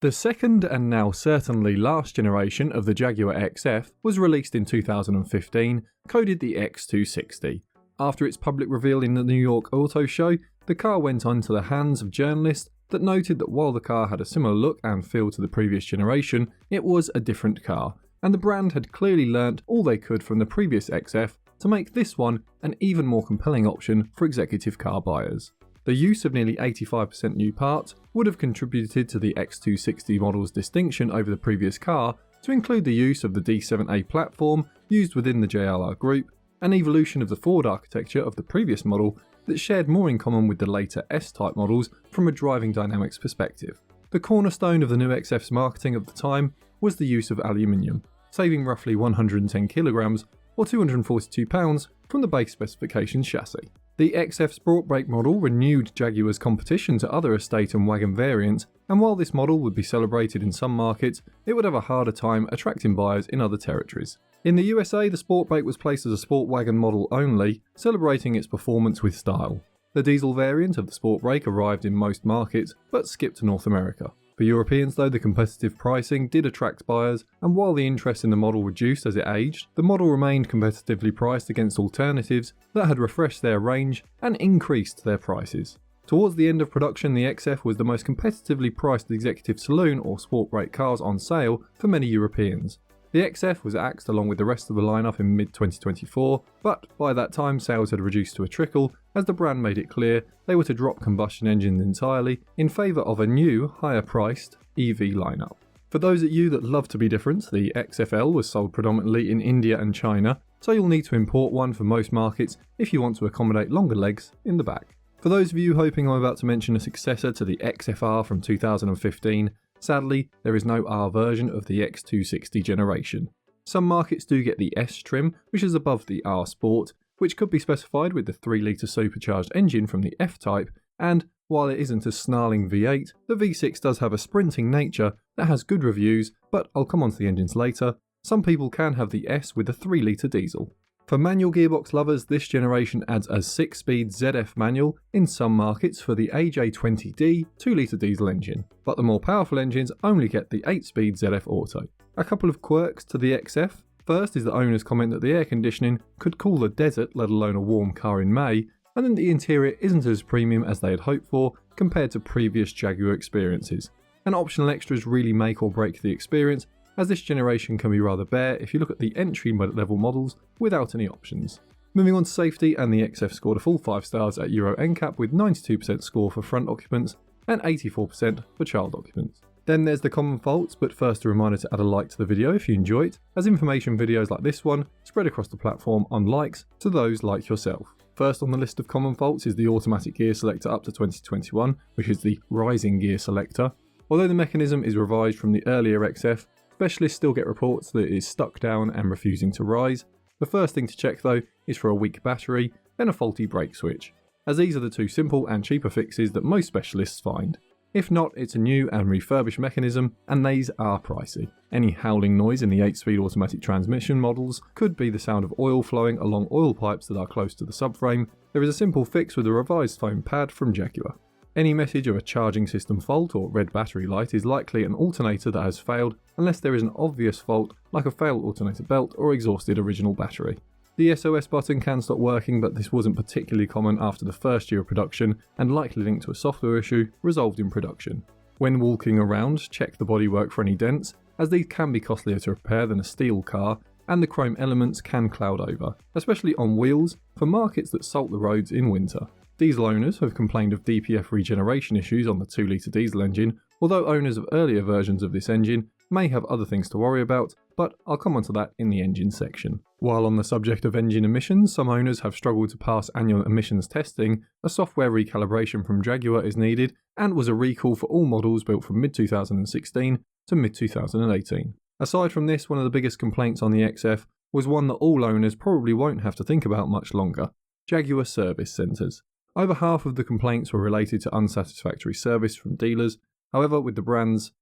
The second and now certainly last generation of the Jaguar XF was released in 2015, coded the X260. After its public reveal in the New York Auto Show, the car went onto the hands of journalists that noted that while the car had a similar look and feel to the previous generation, it was a different car, and the brand had clearly learnt all they could from the previous XF to make this one an even more compelling option for executive car buyers. The use of nearly 85% new parts would have contributed to the X260 model's distinction over the previous car to include the use of the D7A platform used within the JLR group, an evolution of the Ford architecture of the previous model that shared more in common with the later S-type models from a driving dynamics perspective. The cornerstone of the new XF's marketing of the time was the use of aluminium, saving roughly 110 kilograms or 242 pounds from the base specification chassis. The XF Sport Brake model renewed Jaguar's competition to other estate and wagon variants, and while this model would be celebrated in some markets, it would have a harder time attracting buyers in other territories. In the USA, the Sport Brake was placed as a sport wagon model only, celebrating its performance with style. The diesel variant of the Sport Brake arrived in most markets, but skipped to North America. For Europeans though, the competitive pricing did attract buyers, and while the interest in the model reduced as it aged, the model remained competitively priced against alternatives that had refreshed their range and increased their prices. Towards the end of production, the XF was the most competitively priced executive saloon or sport brake cars on sale for many Europeans. The XF was axed along with the rest of the lineup in mid-2024, but by that time sales had reduced to a trickle as the brand made it clear they were to drop combustion engines entirely in favour of a new, higher-priced EV lineup. For those of you that love to be different, the XFL was sold predominantly in India and China, so you'll need to import one for most markets if you want to accommodate longer legs in the back. For those of you hoping I'm about to mention a successor to the XFR from 2015, sadly, there is no R version of the X260 generation. Some markets do get the S trim, which is above the R Sport, which could be specified with the 3-litre supercharged engine from the F-Type, and while it isn't a snarling V8, the V6 does have a sprinting nature that has good reviews, but I'll come on to the engines later. Some people can have the S with a 3-litre diesel. For manual gearbox lovers, this generation adds a 6-speed ZF manual in some markets for the AJ20D 2-litre diesel engine, but the more powerful engines only get the 8-speed ZF Auto. A couple of quirks to the XF. First is the owner's comment that the air conditioning could cool the desert, let alone a warm car in May, and then the interior isn't as premium as they had hoped for compared to previous Jaguar experiences. And optional extras really make or break the experience, as this generation can be rather bare if you look at the entry-level models without any options. Moving on to safety, and the XF scored a full 5 stars at Euro NCAP with 92% score for front occupants and 84% for child occupants. Then there's the common faults, but first a reminder to add a like to the video if you enjoy it, as information videos like this one spread across the platform on likes to those like yourself. First on the list of common faults is the automatic gear selector up to 2021, which is the rising gear selector. Although the mechanism is revised from the earlier XF, specialists still get reports that it is stuck down and refusing to rise. The first thing to check though is for a weak battery, then a faulty brake switch, as these are the two simple and cheaper fixes that most specialists find. If not, it's a new and refurbished mechanism, and these are pricey. Any howling noise in the 8-speed automatic transmission models could be the sound of oil flowing along oil pipes that are close to the subframe. There is a simple fix with a revised foam pad from Jaguar. Any message of a charging system fault or red battery light is likely an alternator that has failed, unless there is an obvious fault like a failed alternator belt or exhausted original battery. The SOS button can stop working, but this wasn't particularly common after the first year of production and likely linked to a software issue resolved in production. When walking around, check the bodywork for any dents, as these can be costlier to repair than a steel car, and the chrome elements can cloud over, especially on wheels for markets that salt the roads in winter. Diesel owners have complained of DPF regeneration issues on the 2-litre diesel engine, although owners of earlier versions of this engine may have other things to worry about, but I'll come on to that in the engine section. While on the subject of engine emissions, some owners have struggled to pass annual emissions testing. A software recalibration from Jaguar is needed, and was a recall for all models built from mid-2016 to mid-2018. Aside from this, one of the biggest complaints on the XF was one that all owners probably won't have to think about much longer: Jaguar service centres. Over half of the complaints were related to unsatisfactory service from dealers. However, with the brand's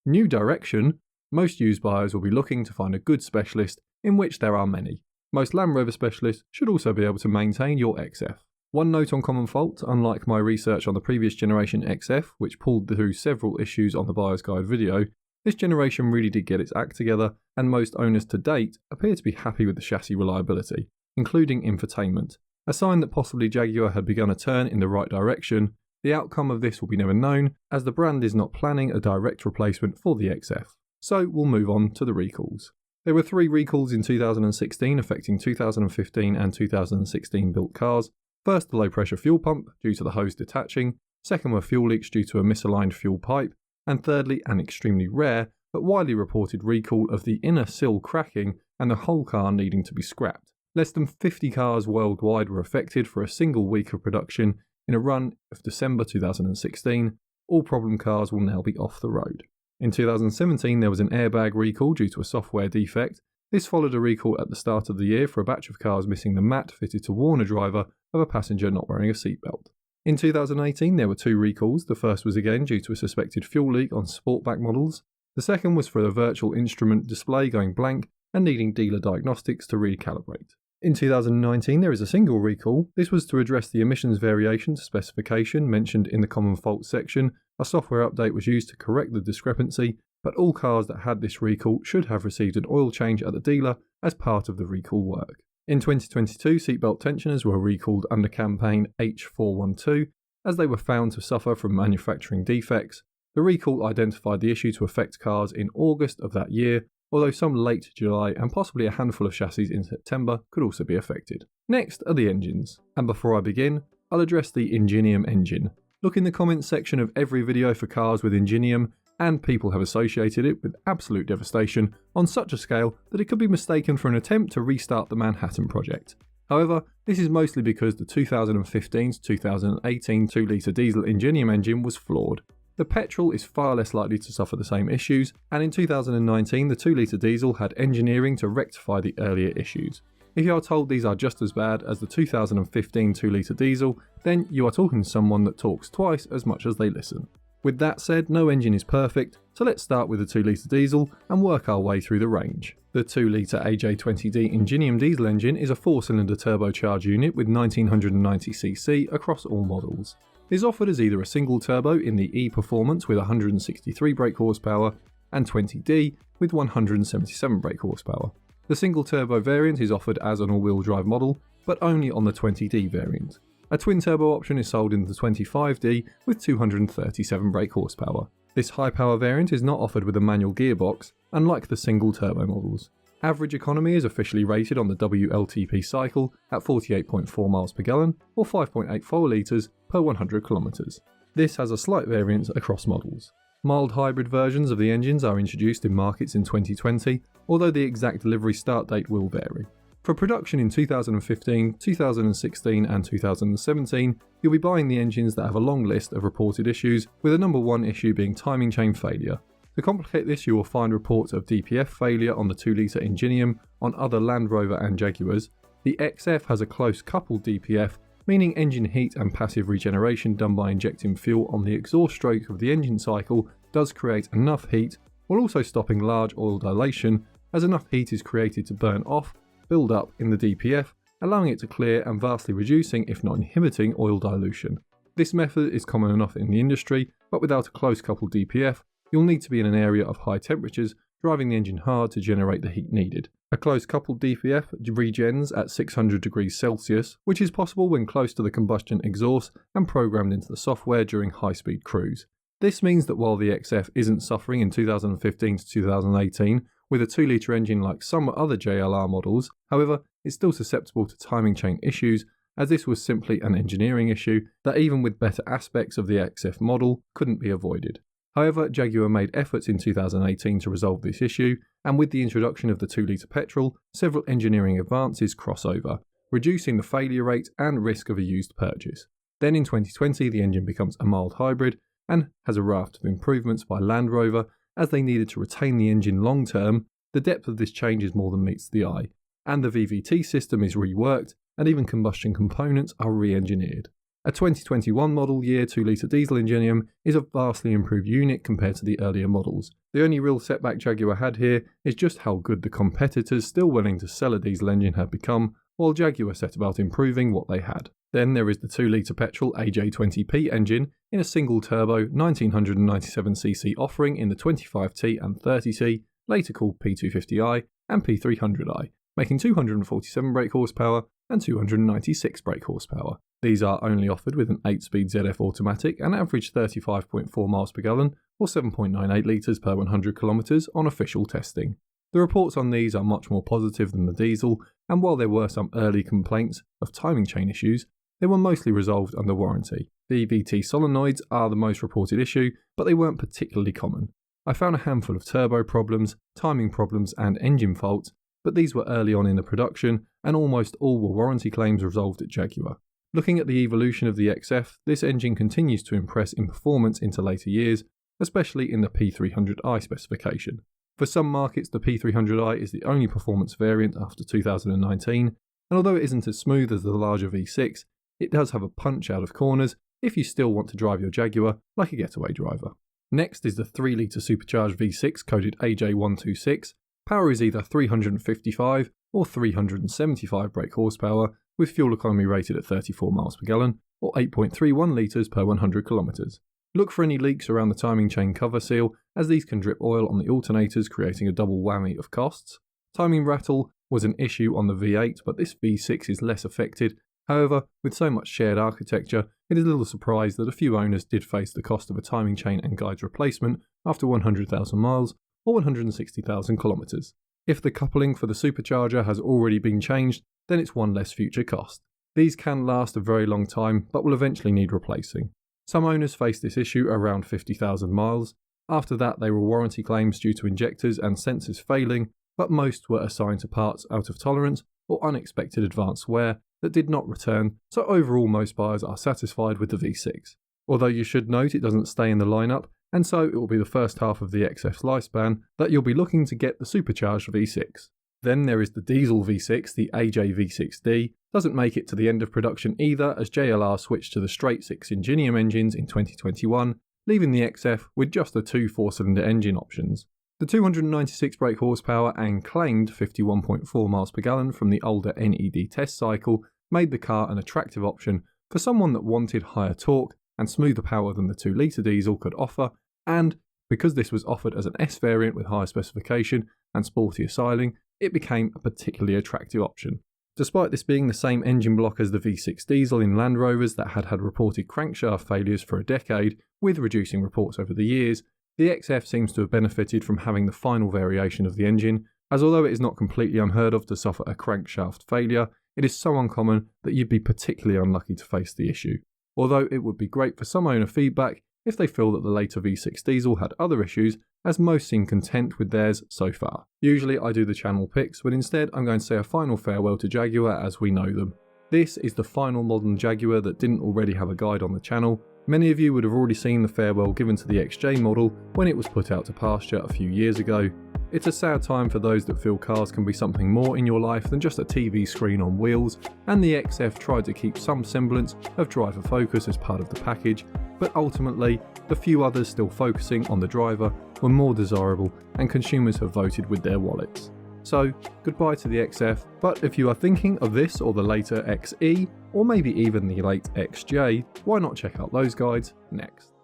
new direction, most used buyers will be looking to find a good specialist, in which there are many. Most Land Rover specialists should also be able to maintain your XF. One note on common fault: unlike my research on the previous generation XF, which pulled through several issues on the buyer's guide video, this generation really did get its act together, and most owners to date appear to be happy with the chassis reliability, including infotainment, a sign that possibly Jaguar had begun a turn in the right direction. The outcome of this will be never known, as the brand is not planning a direct replacement for the XF. So we'll move on to the recalls. There were 3 recalls in 2016 affecting 2015 and 2016 built cars. First, the low pressure fuel pump due to the hose detaching. Second were fuel leaks due to a misaligned fuel pipe. And thirdly, an extremely rare but widely reported recall of the inner sill cracking and the whole car needing to be scrapped. Less than 50 cars worldwide were affected for a single week of production in a run of December 2016. All problem cars will now be off the road. In 2017 there was an airbag recall due to a software defect. This followed a recall at the start of the year for a batch of cars missing the mat fitted to warn a driver of a passenger not wearing a seatbelt. In 2018 there were 2 recalls. The first was again due to a suspected fuel leak on Sportback models. The second was for a virtual instrument display going blank and needing dealer diagnostics to recalibrate. In 2019 there is a single recall. This was to address the emissions variation to specification mentioned in the common fault section. A software update was used to correct the discrepancy, but all cars that had this recall should have received an oil change at the dealer as part of the recall work. In 2022, seatbelt tensioners were recalled under campaign H412 as they were found to suffer from manufacturing defects. The recall identified the issue to affect cars in August of that year, although some late July and possibly a handful of chassis in September could also be affected. Next are the engines, and before I begin, I'll address the Ingenium engine. Look in the comments section of every video for cars with Ingenium, and people have associated it with absolute devastation on such a scale that it could be mistaken for an attempt to restart the Manhattan Project. However, this is mostly because the 2015 to 2018 2-litre diesel Ingenium engine was flawed. The petrol is far less likely to suffer the same issues, and in 2019 the 2-litre diesel had engineering to rectify the earlier issues. If you are told these are just as bad as the 2015 2-litre diesel, then you are talking to someone that talks twice as much as they listen. With that said, no engine is perfect, so let's start with the 2-litre diesel and work our way through the range. The 2-litre AJ20D Ingenium diesel engine is a 4-cylinder turbocharged unit with 1990cc across all models. It is offered as either a single turbo in the eperformance with 163 brake horsepower and 20D with 177 brake horsepower. The single turbo variant is offered as an all-wheel drive model, but only on the 20D variant. A twin turbo option is sold in the 25D with 237 brake horsepower. This high power variant is not offered with a manual gearbox, unlike the single turbo models. Average economy is officially rated on the WLTP cycle at 48.4 miles per gallon or 5.84 litres per 100 kilometers. This has a slight variance across models. Mild hybrid versions of the engines are introduced in markets in 2020, although the exact delivery start date will vary. For production in 2015, 2016 and 2017, you'll be buying the engines that have a long list of reported issues, with the number 1 issue being timing chain failure. To complicate this, you will find reports of DPF failure on the 2-litre Ingenium on other Land Rover and Jaguars. The XF has a close coupled DPF, meaning engine heat and passive regeneration done by injecting fuel on the exhaust stroke of the engine cycle does create enough heat, while also stopping large oil dilation, as enough heat is created to burn off, build up in the DPF, allowing it to clear and vastly reducing, if not inhibiting, oil dilution. This method is common enough in the industry, but without a close coupled DPF, you'll need to be in an area of high temperatures, driving the engine hard to generate the heat needed. A close coupled DPF regens at 600 degrees Celsius, which is possible when close to the combustion exhaust and programmed into the software during high-speed cruise. This means that while the XF isn't suffering in 2015 to 2018 with a 2-litre engine like some other JLR models, however, it's still susceptible to timing chain issues, as this was simply an engineering issue that even with better aspects of the XF model couldn't be avoided. However, Jaguar made efforts in 2018 to resolve this issue, and with the introduction of the 2-litre petrol, several engineering advances cross over, reducing the failure rate and risk of a used purchase. Then in 2020 the engine becomes a mild hybrid and has a raft of improvements by Land Rover as they needed to retain the engine long term. The depth of this change is more than meets the eye, and the VVT system is reworked and even combustion components are re-engineered. A 2021 model year 2-litre diesel Ingenium is a vastly improved unit compared to the earlier models. The only real setback Jaguar had here is just how good the competitors still willing to sell a diesel engine have become, while Jaguar set about improving what they had. Then there is the 2-litre petrol AJ20P engine in a single turbo 1997cc offering in the 25T and 30T, later called P250i and P300i, making 247 brake horsepower and 296 brake horsepower. These are only offered with an 8-speed ZF automatic and average 35.4 miles per gallon or 7.98 litres per 100 kilometres on official testing. The reports on these are much more positive than the diesel, and while there were some early complaints of timing chain issues, they were mostly resolved under warranty. The VT solenoids are the most reported issue, but they weren't particularly common. I found a handful of turbo problems, timing problems and engine faults, but these were early on in the production, and almost all were warranty claims resolved at Jaguar. Looking at the evolution of the XF, this engine continues to impress in performance into later years, especially in the P300i specification. For some markets, the P300i is the only performance variant after 2019, and although it isn't as smooth as the larger V6, it does have a punch out of corners if you still want to drive your Jaguar like a getaway driver. Next is the 3-litre supercharged V6 coded AJ126. Power is either 355 or 375 brake horsepower, with fuel economy rated at 34 miles per gallon or 8.31 litres per 100 kilometres. Look for any leaks around the timing chain cover seal, as these can drip oil on the alternators, creating a double whammy of costs. Timing rattle was an issue on the V8, but this V6 is less affected. However, with so much shared architecture, it is little surprise that a few owners did face the cost of a timing chain and guides replacement after 100,000 miles or 160,000 kilometres. If the coupling for the supercharger has already been changed, then it's one less future cost. These can last a very long time, but will eventually need replacing. Some owners faced this issue around 50,000 miles. After that, they were warranty claims due to injectors and sensors failing, but most were assigned to parts out of tolerance or unexpected advanced wear that did not return, so overall most buyers are satisfied with the V6. Although you should note it doesn't stay in the lineup, and so it will be the first half of the XF's lifespan that you'll be looking to get the supercharged V6. Then there is the diesel V6, the V6 doesn't make it to the end of production either, as JLR switched to the straight 6 Ingenium engines in 2021, leaving the XF with just the 2 4-cylinder engine options. The 296 brake horsepower and claimed 51.4 miles per gallon from the older NED test cycle made the car an attractive option for someone that wanted higher torque and smoother power than the 2-litre diesel could offer, and because this was offered as an S variant with higher specification and sportier styling, it became a particularly attractive option. Despite this being the same engine block as the V6 diesel in Land Rovers that had reported crankshaft failures for a decade, with reducing reports over the years, the XF seems to have benefited from having the final variation of the engine, as although it is not completely unheard of to suffer a crankshaft failure, it is so uncommon that you'd be particularly unlucky to face the issue. Although it would be great for some owner feedback if they feel that the later V6 diesel had other issues, as most seem content with theirs so far. Usually I do the channel picks, but instead I'm going to say a final farewell to Jaguar as we know them. This is the final modern Jaguar that didn't already have a guide on the channel. Many of you would have already seen the farewell given to the XJ model when it was put out to pasture a few years ago. It's a sad time for those that feel cars can be something more in your life than just a TV screen on wheels, and the XF tried to keep some semblance of driver focus as part of the package, but ultimately, the few others still focusing on the driver were more desirable, and consumers have voted with their wallets. So, goodbye to the XF, but if you are thinking of this or the later XE, or maybe even the late XJ, why not check out those guides next?